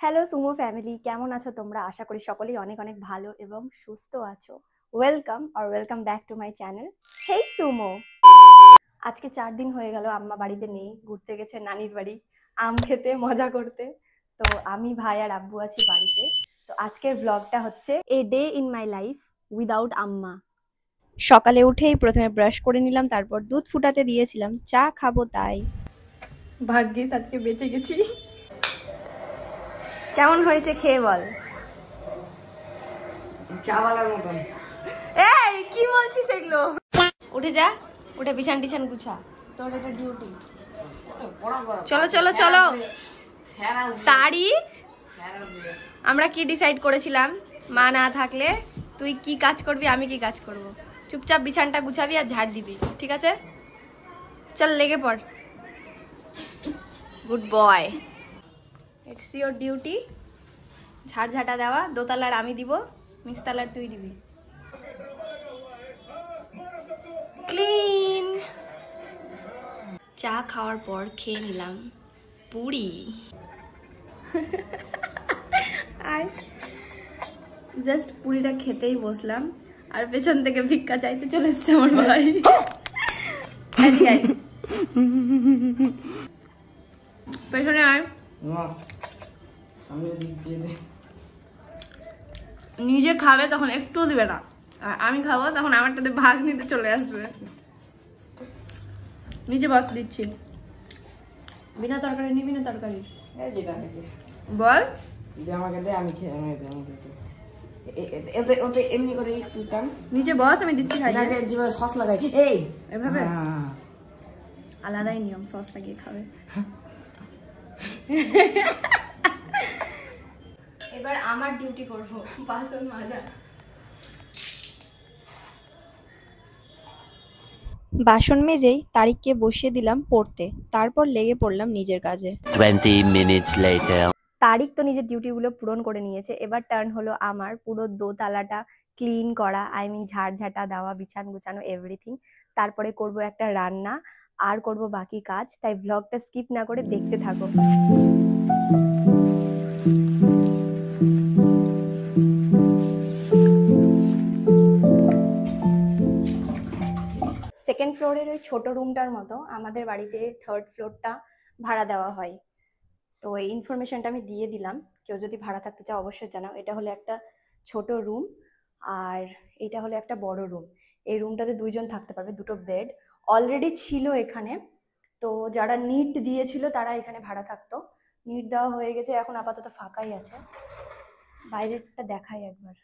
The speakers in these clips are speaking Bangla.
হ্যালো সুমো ফ্যামিলি, কেমন আছো তোমরা? আশা করি সকলেই অনেক অনেক ভালো এবং সুস্থ আছো। Welcome back to my channel hey Sumo. আজকে 4 দিন হয়ে গেল আম্মা বাড়িতে নেই, ঘুরতে গেছে নানির বাড়ি আম খেতে মজা করতে। তো আমি, ভাই আর আব্বু আছি বাড়িতে। তো আজকের ব্লগটা হচ্ছে a day in my life without আম্মা। সকালে উঠেই প্রথমে ব্রাশ করে নিলাম, তারপর দুধ ফুটাতে দিয়েছিলাম, চা খাবো তাই। ভাগ্যিস আজকে বেঁচে গেছি। কেমন হয়েছে খেয়ে বল। চাওয়ালার মতন। এই কি বলছিস এগুলো? উঠে যা, উঠে বিছান টিছান গুছা, তোর এটা ডিউটি। চলো চলো চলো। তারিখ আমরা কি ডিসাইড করেছিলাম, মা না থাকলে তুই কি কাজ করবি, আমি কি কাজ করব। চুপচাপ বিছানটা গুছাবি আর ঝাড় দিবি, ঠিক আছে? চল লেগে পড়। Good boy, it's your duty. ঝাড় ঝাঁটা দেওয়া, দোতলার আমি দিব, নিচতলার তুই দিবি। ক্লিন। চা খাওয়ার পর খেয়ে নিলাম পুরি। আর জাস্ট পুরিটা খেতেই বসলাম আর পেছন থেকে ভিক্ষা চাইতে চলে এসছে আমার ভাই। পেছনে আয়। নিজে খাবে তখন একটুও দিবে না, আর আমি খাবো তখন আমারটাতে ভাগ নিতে চলে আসবে। নিচে বস, দিচ্ছি। বিনা তরকারি নিবি না তরকারি? বল। আমাকে দে, আমি খেয়ে ওতে এমনি করে একটু টান। নিচে বস, আমি দিচ্ছি। খাই না, যেভাবে সস লাগাই এই এভাবে আলাদাই নিয়ম, সস লাগিয়ে খাবে। এবার আমার ডিউটি করবো, বাসন মাজা। বাসন মেজেই তারিককে বসিয়ে দিলাম পড়তে, তারপর লেগে পড়লাম নিজের কাজে। 20 minutes later. তারিক তো নিজের ডিউটিগুলো পূরণ করে নিয়েছে, এবার টার্ন হলো আমার পুরো দোতলাটা ক্লিন করা, আই মিন ঝাড় ঝাঁটা দেওয়া, বিছান গুছানো, এভরিথিং। তারপরে করব একটা রান্না আর করব বাকি কাজ, তাই ব্লগটা স্কিপ না করে দেখতে থাকো। সেকেন্ড ফ্লোরের ওই ছোট রুমটার মতো আমাদের বাড়িতে থার্ড ফ্লোরটা ভাড়া দেওয়া হয়। তো এই ইনফরমেশনটা আমি দিয়ে দিলাম, কেউ যদি ভাড়া থাকতে চাও অবশ্যই জানাও। এটা হলো একটা ছোট রুম আর এটা হলো একটা বড় রুম। এই রুমটাতে 2 জন থাকতে পারবে, 2টো বেড অলরেডি ছিল এখানে। তো যারা নিট দিয়েছিল তারা এখানে ভাড়া থাকতো, নিট দেওয়া হয়ে গেছে, এখন আপাতত ফাঁকাই আছে। বাইরেরটা দেখাই একবার।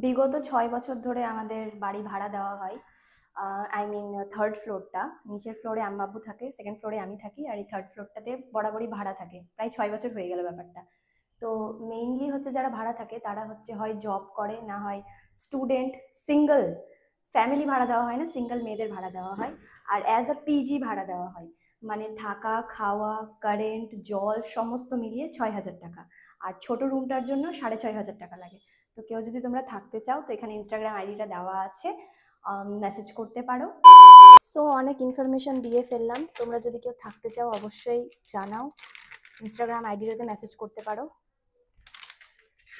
বিগত 6 বছর ধরে আমাদের বাড়ি ভাড়া দেওয়া হয়, আই মিন থার্ড ফ্লোরটা। নিচের ফ্লোরে আম্মাব্বু থাকে, সেকেন্ড ফ্লোরে আমি থাকি, আর এই থার্ড ফ্লোরটাতে বরাবরই ভাড়া থাকে। প্রায় 6 বছর হয়ে গেল ব্যাপারটা। তো মেইনলি হচ্ছে যারা ভাড়া থাকে তারা হচ্ছে হয় জব করে, না হয় স্টুডেন্ট, সিঙ্গেল ফ্যামিলি ভাড়া দেওয়া হয় না, সিঙ্গেল মেয়েদের ভাড়া দেওয়া হয়। আর অ্যাজ আ পিজি ভাড়া দেওয়া হয়, মানে থাকা, খাওয়া, কারেন্ট, জল সমস্ত মিলিয়ে 6,000 টাকা। আর ছোট রুমটার জন্য 6,500 টাকা লাগে। তো কেউ যদি তোমরা থাকতে চাও তো এখানে ইনস্টাগ্রাম আইডিটা দেওয়া আছে, মেসেজ করতে পারো। সো অনেক ইনফরমেশন দিয়ে ফেললাম, তোমরা যদি কেউ থাকতে চাও অবশ্যই জানাও, ইনস্টাগ্রাম আইডিটাতে মেসেজ করতে পারো।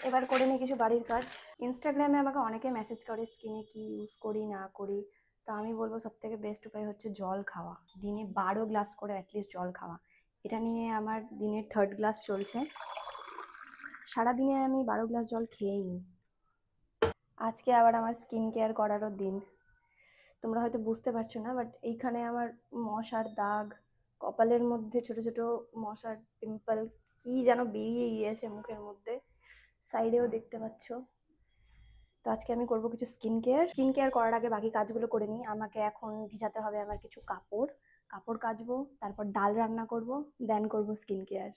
এবার করে নিই কিছু বাড়ির কাজ। ইনস্টাগ্রামে আমাকে অনেকে মেসেজ করে স্কিনে কি ইউজ করি না করি, তো আমি বলবো সবথেকে বেস্ট উপায় হচ্ছে জল খাওয়া। দিনে 12 গ্লাস করে অ্যাটলিস্ট জল খাওয়া। এটা নিয়ে আমার দিনের 3rd গ্লাস চলছে, সারাদিনে আমি 12 গ্লাস জল খেয়েই নিই। আজকে আবার আমার স্কিন কেয়ার করারও দিন। তোমরা হয়তো বুঝতে পারছো না, বাট এইখানে আমার মশার দাগ, কপালের মধ্যে ছোট ছোট মশার পিম্পল কি যেন বেরিয়ে গিয়েছে মুখের মধ্যে, সাইডেও দেখতে পাচ্ছ। তো আজকে আমি করব কিছু স্কিন কেয়ার করার আগে বাকি কাজগুলো করে নিই। আমাকে এখন ভিজাতে হবে আমার কিছু কাপড় কাচবো, তারপর ডাল রান্না করব, দেন করব স্কিন কেয়ার।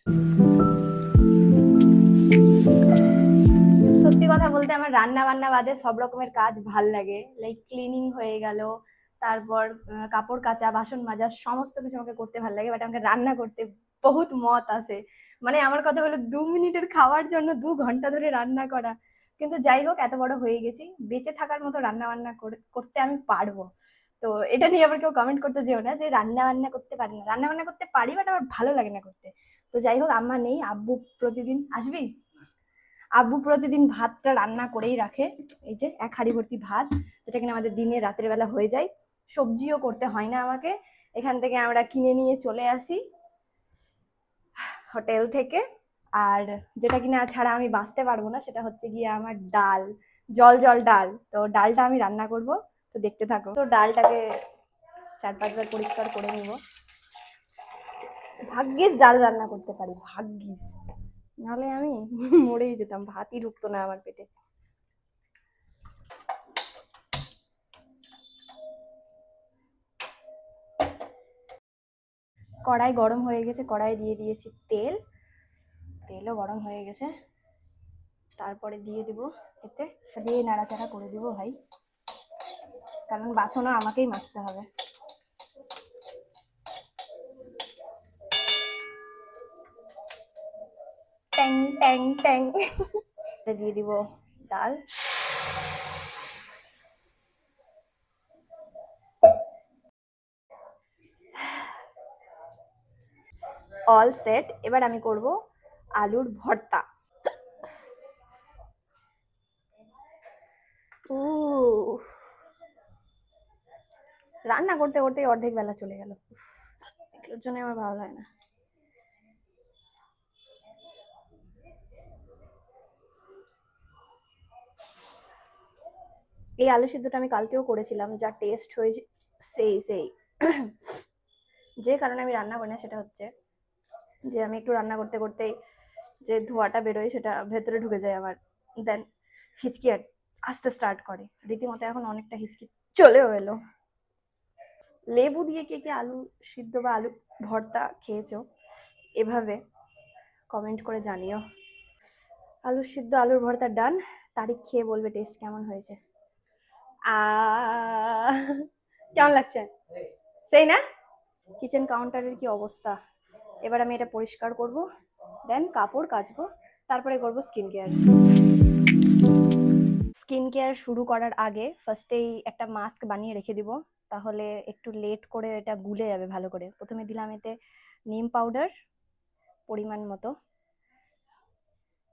সত্যি কথা বলতে আমার রান্না বান্না বাদে সব রকমের কাজ ভাল লাগে। লাইক ক্লিনিং হয়ে গেল, তারপর কাপড় কাচা, বাসন মাজা, সমস্ত কিছু আমাকে করতে ভাল লাগে। বাট আমাকে রান্না করতে বহুত মত আছে। মানে আমার কথা হলো 2 মিনিটের খাওয়ার জন্য 2 ঘন্টা ধরে রান্না করা। কিন্তু যাই হোক, এত বড় হয়ে গেছি, বেঁচে থাকার মতো রান্না বান্না করতে আমি পারবো। তো এটা নিয়ে আবার কেউ কমেন্ট করতে যেও না যে রান্না বান্না করতে পারি না। রান্না বান্না করতে পারি, বাট আমার ভালো লাগে না করতে। তো যাই হোক, আম্মা নেই, আব্বু প্রতিদিন আসবি, আব্বু প্রতিদিন ভাতটা রান্না করেই রাখে। এই যে 1 হাঁড়ি ভর্তি ভাত, যেটা কিনা আমাদের দিনে রাতের বেলা হয়ে যায়। সবজিও করতে হয় না আমাকে, এখান থেকে আমরা কিনে নিয়ে চলে আসি হোটেল থেকে। আর যেটা কিনা ছাড়া আমি বাঁচতে পারবো না, সেটা হচ্ছে গিয়ে আমার ডাল, জল জল ডাল। তো ডালটা আমি রান্না করব, তো দেখতে থাকো। তো ডালটাকে 4-5 বার পরিষ্কার করে নিব। ভাগ্যিস ডাল রান্না করতে পারি, ভাগ্যিস, নাহলে আমি মরেই যেতাম, ভাতই ঢুকতো না আমার পেটে। কড়াই গরম হয়ে গেছে, কড়াই দিয়ে দিয়েছি তেল, তেলও গরম হয়ে গেছে। তারপরে দিয়ে দিব এতে, দিয়ে নাড়াচাড়া করে দিব ভাই, কারণ বাসনও আমাকেই মাজতে হবে। ট্যাং ট্যাং ট্যাং। দিয়ে দিব ডাল। All set. এবার আমি করব আলুর ভর্তা। রান্না করতে করতে অর্ধেক বেলা চলে গেল, এগুলোর জন্য আমার ভালো লাগে না। এই আলু সিদ্ধটা আমি কালকেও করেছিলাম, যা টেস্ট হয়েছে সেই সেই। যে কারণে আমি রান্না করি না সেটা হচ্ছে যে আমি একটু রান্না করতে করতেই যে ধোঁয়াটা বেরোয় সেটা ভেতরে ঢুকে যায় আমার, দেন হিচকি আসতে স্টার্ট করে। রীতিমতো এখন অনেকটা হিচকি চলেও এলো। লেবু দিয়ে কে কে আলু সিদ্ধ বা আলু ভর্তা খেয়েছো এভাবে কমেন্ট করে জানিও। আলু সিদ্ধ আলুর ভর্তা ডান। তারিখ খেয়ে বলবে টেস্ট কেমন হয়েছে। কেমন লাগছে? সেই না? কিচেন কাউন্টারের কি অবস্থা। এবার আমি এটা পরিষ্কার করব, দেন কাপড় কাচবো, তারপরে করব স্কিন কেয়ার। স্কিন কেয়ার শুরু করার আগে ফার্স্টেই একটা মাস্ক বানিয়ে রেখে দিব, তাহলে একটু লেট করে এটা গুলে যাবে ভালো করে। প্রথমে দিলাম এতে নিম পাউডার পরিমাণ মতো,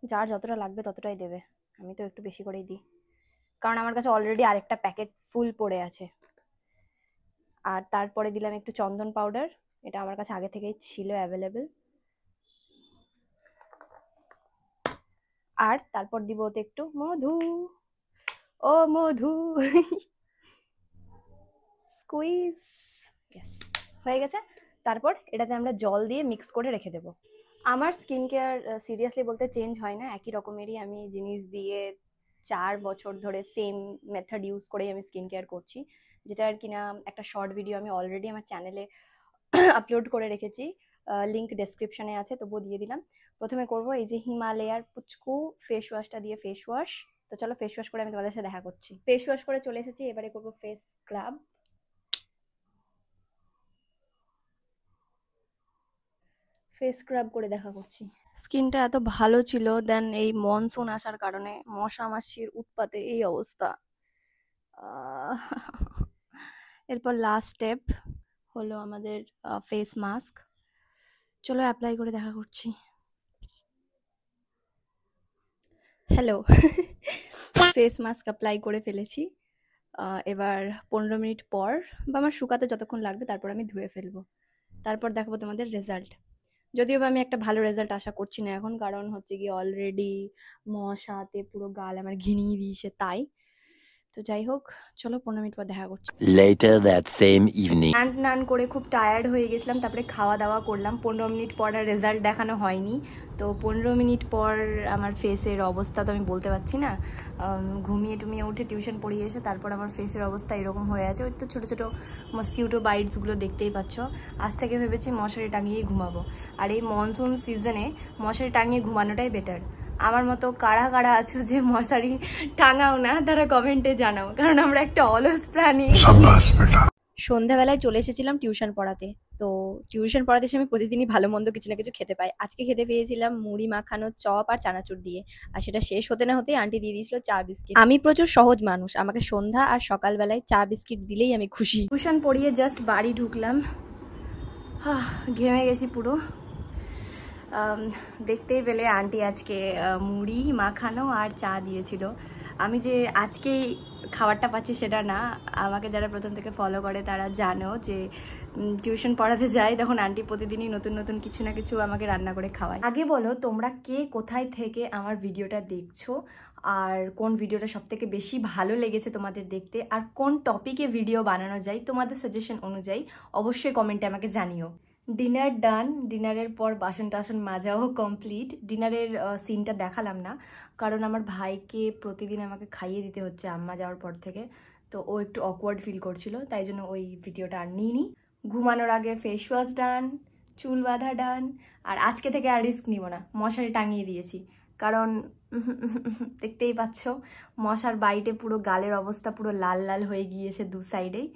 যার যতটা লাগবে ততটাই দেবে, আমি তো একটু বেশি করেই দিই, কারণ আমার কাছে অলরেডি আরেকটা প্যাকেট ফুল পড়ে আছে। আর তারপরে দিলাম একটু চন্দন পাউডার, এটা আমার কাছে আগে থেকেই ছিল অ্যাভেলেবেল। আর তারপর দিব ওতে একটু মধু, ও মধু স্কুইজ। ইয়েস, হয়ে গেছে। তারপর এটাতে আমরা জল দিয়ে মিক্স করে রেখে দেব। আমার স্কিন কেয়ার সিরিয়াসলি বলতে চেঞ্জ হয় না, একই রকমেরই আমি জিনিস দিয়ে 4 বছর ধরে সেম মেথড ইউজ করেই আমি স্কিন কেয়ার করছি, যেটা আর কিনা একটা শর্ট ভিডিও আমি অলরেডি আমার চ্যানেলে আপলোড করে রেখেছি, লিঙ্ক ডেসক্রিপশনে আছে, তবুও দিয়ে দিলাম। প্রথমে করব এই যে হিমালয়ার পুচকু ফেস ওয়াশটা দিয়ে ফেস ওয়াশ। তো চলো ফেস ওয়াশ করে আমি তোমাদের সাথে দেখা করছি। ফেস ওয়াশ করে চলে এসেছি, এবারে করব ফেস স্ক্রাব। ফেস স্ক্রাব করে দেখা করছি। স্কিনটা এত ভালো ছিল, দেন এই মনসুন আসার কারণে মশা মাছির উৎপাতে এই অবস্থা। এরপর লাস্ট স্টেপ হলো আমাদের ফেস মাস্ক। চলো অ্যাপ্লাই করে দেখা করছি। হ্যালো, ফেস মাস্ক অ্যাপ্লাই করে ফেলেছি। এবার 15 মিনিট পর বা আমার শুকাতে যতক্ষণ লাগবে তারপর আমি ধুয়ে ফেলবো, তারপর দেখাবো তোমাদের রেজাল্ট। যদিও বা আমি একটা ভালো রেজাল্ট আশা করছি না এখন, কারণ হচ্ছে গিয়ে অলরেডি মশাতে পুরো গাল আমার ঘিনিয়ে দিয়েছে তাই। তো যাই হোক, চলো 15 মিনিট পর দেখা করছি। Later that same evening. স্নান করে খুব টায়ার্ড হয়ে গেছিলাম, তারপরে খাওয়া দাওয়া করলাম। 15 মিনিট পর আর রেজাল্ট দেখানো হয়নি, তো 15 মিনিট পর আমার ফেসের অবস্থা তো আমি বলতে পারছি না। ঘুমিয়ে টুমিয়ে উঠে টিউশন পড়িয়ে এসে তারপর আমার ফেসের অবস্থা এরকম হয়ে আছে। ওই তো ছোটো ছোটো মসকিউটো বাইটসগুলো দেখতেই পাচ্ছ। আজ থেকে ভেবেছি মশারি টাঙিয়েই ঘুমাবো, আর এই মনসুন সিজনে মশারি টাঙিয়ে ঘুমানোটাই বেটার। আমার মতো কারা কারা আছো যে মশারি টাঙাও না, তারা কমেন্টে জানাও, কারণ আমরা একটা অলস প্রাণী। সন্ধ্যাবেলায় চলে এসেছিলাম টিউশন পড়াতে। তো টিউশন পড়াতে এসে আমি প্রতিদিনই ভালো মন্দ কিছু না কিছু খেতে পাই। আজকে খেতে পেয়েছিলাম মুড়ি মাখানো চপ আর চানাচুর দিয়ে। আর সেটা শেষ হতে না হতেই আন্টি দিয়ে দিয়েছিল চা বিস্কিট। আমি প্রচুর সহজ মানুষ, আমাকে সন্ধ্যা আর সকালবেলায় চা বিস্কিট দিলেই আমি খুশি। টিউশন পড়িয়ে জাস্ট বাড়ি ঢুকলাম, ঘেমে গেছি পুরো। দেখতেই পেলে আন্টি আজকে মুড়ি মাখানো আর চা দিয়েছিল। আমি যে আজকে খাবারটা পাচ্ছি সেটা না, আমাকে যারা প্রথম থেকে ফলো করে তারা জানো যে টিউশন পড়াতে যাই তখন আন্টি প্রতিদিনই নতুন নতুন কিছু না কিছু আমাকে রান্না করে খাওয়ায়। আগে বলো তোমরা কে কোথায় থেকে আমার ভিডিওটা দেখছো, আর কোন ভিডিওটা সবথেকে বেশি ভালো লেগেছে তোমাদের দেখতে, আর কোন টপিকে ভিডিও বানানো যায় তোমাদের সাজেশন অনুযায়ী অবশ্যই কমেন্টে আমাকে জানিও। ডিনার ডান, ডিনারের পর বাসন টাসন মাজাও কমপ্লিট। ডিনারের সিনটা দেখালাম না কারণ আমার ভাইকে প্রতিদিন আমাকে খাইয়ে দিতে হচ্ছে আম্মা যাওয়ার পর থেকে, তো ও একটু অকওয়ার্ড ফিল করছিল, তাই জন্য ওই ভিডিওটা আর নিইনি। ঘুমানোর আগে ফেস ওয়াশ ডান, চুল বাঁধা ডান, আর আজকে থেকে আর রিস্ক নিব না, মশারি টাঙিয়ে দিয়েছি কারণ দেখতেই পাচ্ছ মশার বাইটে পুরো গালের অবস্থা পুরো লাল লাল হয়ে গিয়েছে দু সাইডেই।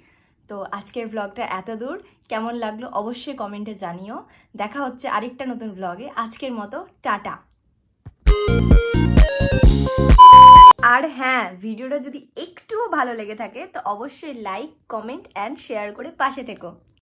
তো আজকের ব্লগটা এত দূর, কেমন লাগলো অবশ্যই কমেন্টে জানিও। দেখা হচ্ছে আরেকটা নতুন ব্লগে। আজকের মতো টাটা। আর হ্যাঁ, ভিডিওটা যদি একটুও ভালো লেগে থাকে তো অবশ্যই লাইক, কমেন্ট অ্যান্ড শেয়ার করে পাশে থেকো।